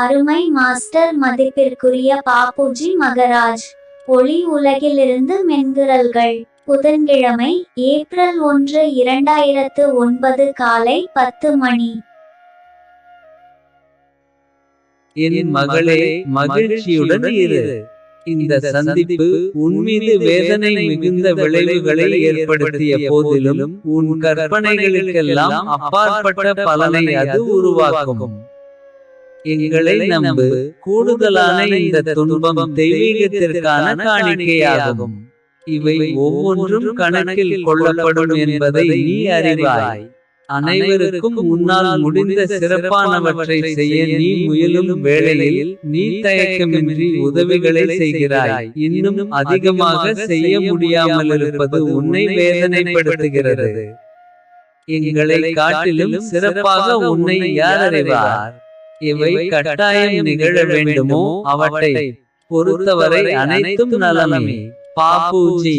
அருமை மாஸ்டர், மதிப்பிற்குரிய பாப்புஜி மகராஜ். ஒளி உலகிலிருந்து மென்குரல்கள். புதன்கிழமை, ஏப்ரல் 1, 2009 காலை 10 மணி. என் மகளே, மகிழ்ச்சியுடன் இரு. இந்த சந்திப்பு உன்மீது வேதனை மிகுந்த விளைவுகளை ஏற்படுத்திய போதிலும் உன் கற்பனைகளுக்கெல்லாம் அப்பாற்பட்ட பலனை அது உருவாக்கும். எங்களை நம்பு, கூடுதலான இந்த துன்பம் தெய்வீகத்திற்கான காணிக்கையாகும். இவை ஒவ்வொன்றும் கணக்கில் கொள்ளப்படும் என்பதை நீ அறிவாய். அனைவருக்கும் உன்னால் முடிந்த சிறப்பானவற்றை செய்ய நீ முயலும் வேளையில் நீ தயக்கமின்றி உதவிகளை செய்கிறாய். இன்னும் அதிகமாக செய்ய முடியாமலிருப்பது உன்னை வேதனைப்படுத்துகிறது. எங்களை காட்டிலும் சிறப்பாக உன்னை யார் அறிவார்? இவை கட்டாயம் நிகழ வேண்டுமோ அவற்றை பொறுத்தவரை அனைத்தும் நலமே. பாப்புஜி.